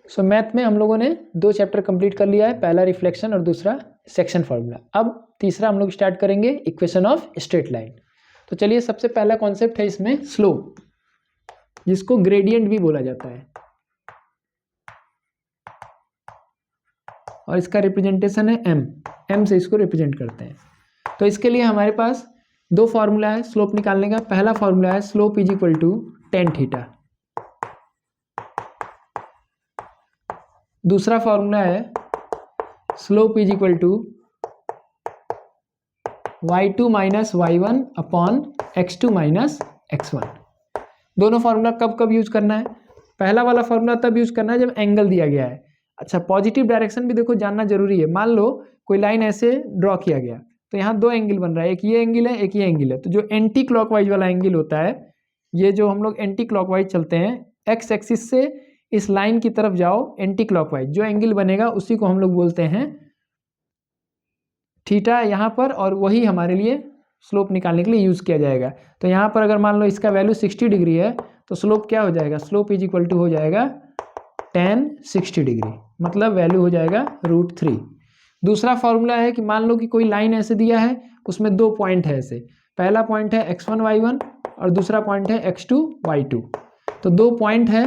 सो math में हम लोगों ने 2 चैप्टर कंप्लीट कर लिया है, पहला रिफ्लेक्शन और दूसरा सेक्शन फार्मूला। अब तीसरा हम लोग स्टार्ट करेंगे इक्वेशन ऑफ स्ट्रेट लाइन। तो चलिए, सबसे पहला कॉन्सेप्ट है इसमें स्लोप, जिसको ग्रेडियंट भी बोला जाता है, और इसका रिप्रेजेंटेशन है एम से इसको रिप्रेजेंट करते हैं। तो इसके लिए हमारे पास 2 फार्मूला है स्लोप निकालने का। पहला फार्मूला है slope is equal to tan theta, दूसरा फार्मूला है slope is equal to y2 minus y1 upon x2 minus x1। दोनों फार्मूला कब कब यूज करना है? पहला वाला फार्मूला तब यूज करना है जब एंगल दिया गया है। अच्छा, पॉजिटिव डायरेक्शन भी देखो जानना जरूरी है। मान लो कोई लाइन ऐसे ड्रॉ किया गया, तो यहाँ 2 एंगल बन रहा है, एक ये एंगल है, एक ये एंगल है। तो जो एंटी क्लॉकवाइज वाला एंगल होता है, ये जो हम लोग एंटी क्लॉकवाइज चलते हैं, एक्स एक्सिस से इस लाइन की तरफ जाओ एंटी क्लॉकवाइज, जो एंगल बनेगा उसी को हम लोग बोलते हैं थीटा यहाँ पर, और वही हमारे लिए स्लोप निकालने के लिए यूज़ किया जाएगा। तो यहाँ पर अगर मान लो इसका वैल्यू 60 डिग्री है, तो स्लोप क्या हो जाएगा? स्लोप इज इक्वल टू हो जाएगा tan 60 डिग्री, मतलब वैल्यू हो जाएगा √3। दूसरा फॉर्मूला है कि मान लो कि कोई लाइन ऐसे दिया है, उसमें 2 पॉइंट है ऐसे, पहला पॉइंट है x1 y1 और दूसरा पॉइंट है x2 y2। तो 2 पॉइंट है,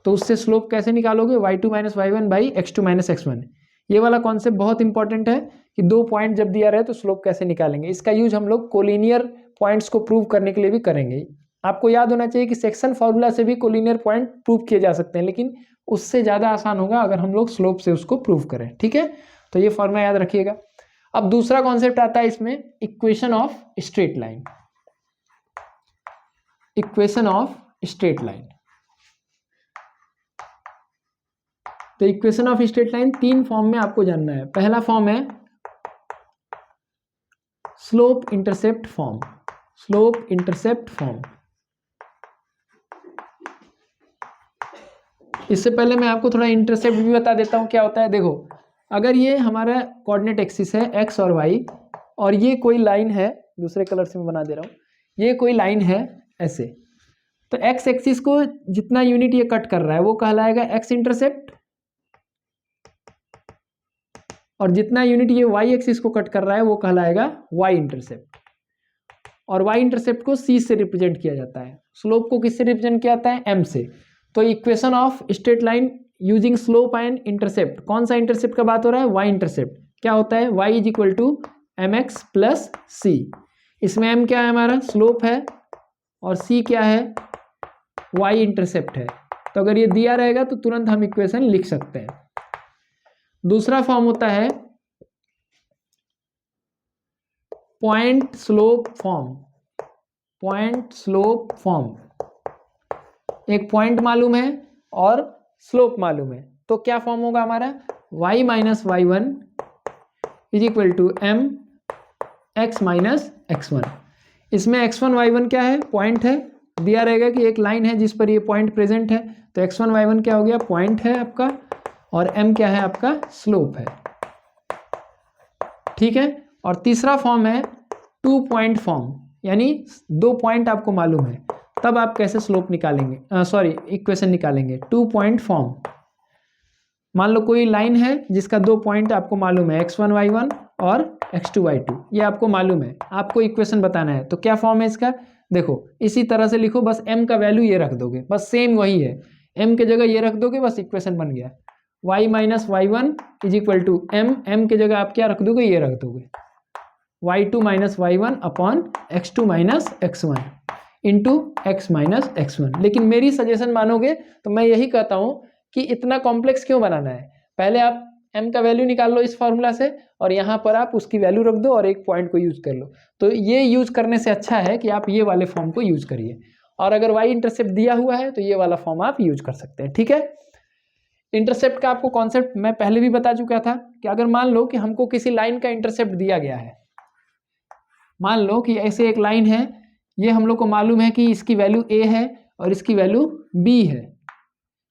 तो उससे स्लोप कैसे निकालोगे? y2 minus y1 by x2 minus x1। ये वाला कॉन्सेप्ट बहुत इंपॉर्टेंट है कि 2 पॉइंट जब दिया रहे तो स्लोप कैसे निकालेंगे। इसका यूज हम लोग कोलिनियर पॉइंट्स को प्रूव करने के लिए भी करेंगे। आपको याद होना चाहिए कि सेक्शन फार्मूला से भी कोलिनियर पॉइंट प्रूव किए जा सकते हैं, लेकिन उससे ज़्यादा आसान होगा अगर हम लोग स्लोप से उसको प्रूव करें। ठीक है, तो ये फॉर्मूला याद रखिएगा। अब दूसरा कॉन्सेप्ट आता है इसमें equation of straight line. Equation of straight line, तो equation of straight line 3 form में आपको जानना है। पहला फॉर्म है slope intercept form. Slope intercept form, इससे पहले मैं आपको थोड़ा इंटरसेप्ट भी बता देता हूं क्या होता है। देखो, अगर ये हमारा कोऑर्डिनेट एक्सिस है x और y, और ये कोई लाइन है, दूसरे कलर से मैं बना दे रहा हूं, ये कोई लाइन है ऐसे, तो x एक्सिस को जितना यूनिट ये कट कर रहा है वो कहलाएगा x इंटरसेप्ट, और जितना यूनिट ये y एक्सिस को कट कर रहा है वो कहलाएगा y इंटरसेप्ट। और y इंटरसेप्ट को c से रिप्रेजेंट किया जाता है। स्लोप को किससे रिप्रेजेंट किया जाता है? m से। तो equation of straight line using slope and intercept, कौन सा इंटरसेप्ट का बात हो रहा है? y intercept. क्या होता है? y is equal to mx plus c। इसमें m क्या है? हमारा स्लोप है, और c क्या है? y इंटरसेप्ट है। तो अगर ये दिया रहेगा तो तुरंत हम इक्वेशन लिख सकते हैं। दूसरा फॉर्म होता है point slope form. Point slope form, एक पॉइंट मालूम है और स्लोप मालूम है, तो क्या फॉर्म होगा हमारा? y minus y1 is equal to m x minus x1। इसमें x1 y1 क्या है? पॉइंट है, दिया रहेगा कि एक लाइन है जिस पर ये पॉइंट प्रेजेंट है, तो x1 y1 क्या हो गया? पॉइंट है आपका, और m क्या है आपका? स्लोप है। ठीक है, और तीसरा फॉर्म है 2 पॉइंट फॉर्म, यानी 2 पॉइंट आपको मालूम है, तब आप कैसे स्लोप निकालेंगे, सॉरी इक्वेशन निकालेंगे। 2 पॉइंट फॉर्म, मान लो कोई लाइन है जिसका 2 पॉइंट आपको मालूम है, x1 y1 और x2 y2, ये आपको मालूम है, आपको इक्वेशन बताना है। तो क्या फॉर्म है इसका? देखो, इसी तरह से लिखो, बस m का वैल्यू ये रख दोगे, बस सेम वही है, m के जगह ये रख दोगे, बस इक्वेशन बन गया। y minus y1 is equal to m के जगह आप क्या रख दोगे? ये रख दोगे y2 minus y1 upon x2 minus x1 into x minus x1। लेकिन मेरी सजेशन मानोगे तो मैं यही कहता हूं कि इतना कॉम्प्लेक्स क्यों बनाना है? पहले आप m का वैल्यू निकाल लो इस फॉर्मूला से, और यहाँ पर आप उसकी वैल्यू रख दो और एक पॉइंट को यूज कर लो। तो ये यूज करने से अच्छा है कि आप ये वाले फॉर्म को यूज करिए, और अगर y इंटरसेप्ट दिया हुआ है तो ये वाला फॉर्म आप यूज कर सकते हैं। ठीक है, इंटरसेप्ट का आपको कॉन्सेप्ट मैं पहले भी बता चुका था कि अगर मान लो कि हमको किसी लाइन का इंटरसेप्ट दिया गया है, मान लो कि ऐसे एक लाइन है, ये हम लोग को मालूम है कि इसकी वैल्यू a है और इसकी वैल्यू b है,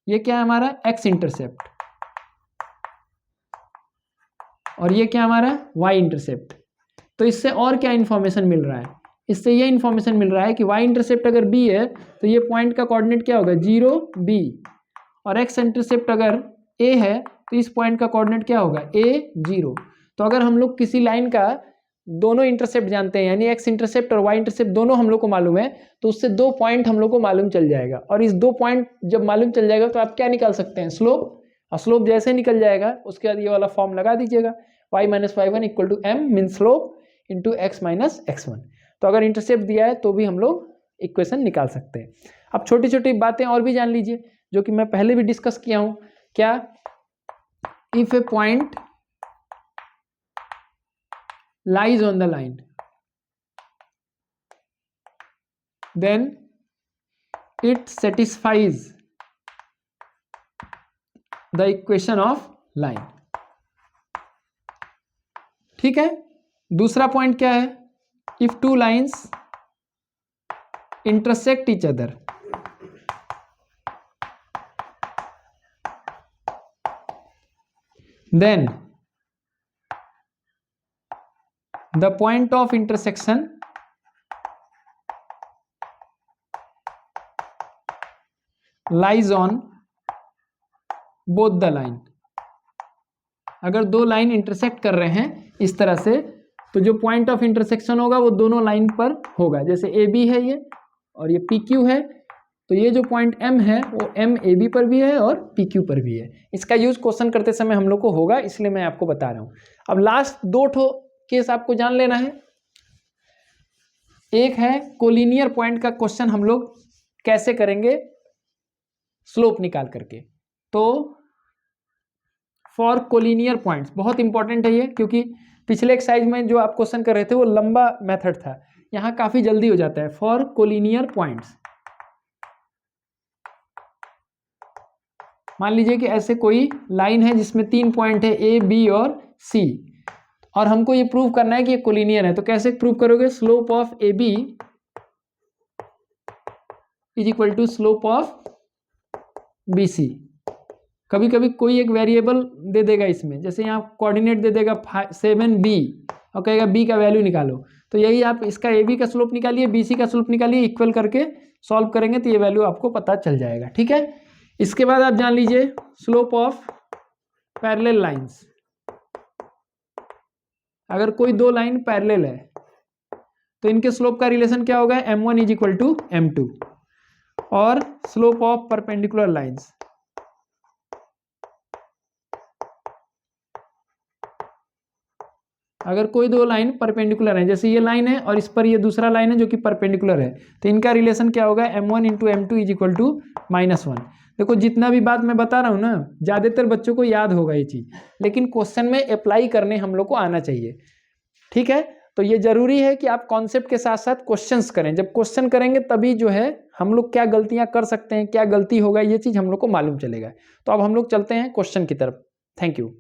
ये क्या है हमारा? x इंटरसेप्ट, और ये क्या हमारा? y intercept. तो इससे और क्या इन्फॉर्मेशन मिल रहा है? इससे ये इन्फॉर्मेशन मिल रहा है कि y इंटरसेप्ट अगर b है तो ये पॉइंट का कोऑर्डिनेट क्या होगा? 0 b, और x इंटरसेप्ट अगर ए है तो इस पॉइंट का कोऑर्डिनेट क्या होगा ए 0। तो अगर हम लोग किसी लाइन का दोनों इंटरसेप्ट जानते हैं यानी एक्स इंटरसेप्ट और वाई इंटरसेप्ट दोनों हम लोग को मालूम है तो उससे 2 पॉइंट हम लोग को मालूम चल जाएगा। और इस 2 पॉइंट जब मालूम चल जाएगा तो आप क्या निकाल सकते हैं स्लोप। और स्लोप जैसे निकल जाएगा उसके बाद ये वाला फॉर्म लगा दीजिएगा y - y1 = m mean slope into x - x1। तो अगर इंटरसेप्ट दिया है तो भी हम लोग इक्वेशन निकाल सकते हैं। अब छोटी छोटी बातें और भी जान लीजिए जो कि मैं पहले भी डिस्कस किया हूं। क्या, if A point lies on the line then it satisfies the equation of line। ठीक है। दूसरा पॉइंट क्या है, if two lines intersect each other then the point of intersection lies on both the line। अगर दो line intersect कर रहे हैं इस तरह से तो जो पॉइंट ऑफ इंटरसेक्शन होगा वो दोनों लाइन पर होगा। जैसे ए बी है ये और ये पी क्यू है तो ये जो पॉइंट एम है वो एम ए बी पर भी है और पी क्यू पर भी है। इसका यूज क्वेश्चन करते समय हम लोग को होगा इसलिए मैं आपको बता रहा हूं। अब लास्ट 2 केस आपको जान लेना है। एक है कोलिनियर पॉइंट का क्वेश्चन हम लोग कैसे करेंगे स्लोप निकाल करके। तो फॉर कोलिनियर पॉइंट्स बहुत इंपॉर्टेंट है ये क्योंकि पिछले एक्सरसाइज में जो आप क्वेश्चन कर रहे थे वो लंबा मेथड था, यहां काफी जल्दी हो जाता है। फॉर कोलिनियर पॉइंट्स मान लीजिए कि ऐसे कोई लाइन है जिसमें 3 पॉइंट है ए बी और सी और हमको ये प्रूव करना है कि ये कोलिनियर है। तो कैसे प्रूव करोगे, slope of A B = slope of B C. कभी कभी कोई एक वेरिएबल दे देगा इसमें, जैसे यहाँ कोऑर्डिनेट दे देगा 7b और कहेगा b का वैल्यू निकालो। तो यही आप इसका ए बी का स्लोप निकालिए, बी सी का स्लोप निकालिए, इक्वल करके सॉल्व करेंगे तो ये वैल्यू आपको पता चल जाएगा। ठीक है। इसके बाद आप जान लीजिए स्लोप ऑफ पैरेलल लाइंस। अगर कोई 2 लाइन पैरेलल है तो इनके स्लोप का रिलेशन क्या होगा, m1 = m2। और स्लोप ऑफ परपेंडिकुलर लाइंस, अगर कोई 2 लाइन परपेंडिकुलर है जैसे ये लाइन है और इस पर ये दूसरा लाइन है जो कि परपेंडिकुलर है तो इनका रिलेशन क्या होगा, m1 × m2 = -1। देखो जितना भी बात मैं बता रहा हूं ना ज्यादातर बच्चों को याद होगा ये चीज, लेकिन क्वेश्चन में अप्लाई करने हम लोग को आना चाहिए। ठीक है। तो ये जरूरी है कि आप कॉन्सेप्ट के साथ साथ क्वेश्चंस करें। जब क्वेश्चन करेंगे तभी जो है हम लोग क्या गलतियां कर सकते हैं, क्या गलती होगा, ये चीज हम लोग को मालूम चलेगा। तो अब हम लोग चलते हैं क्वेश्चन की तरफ। Thank you.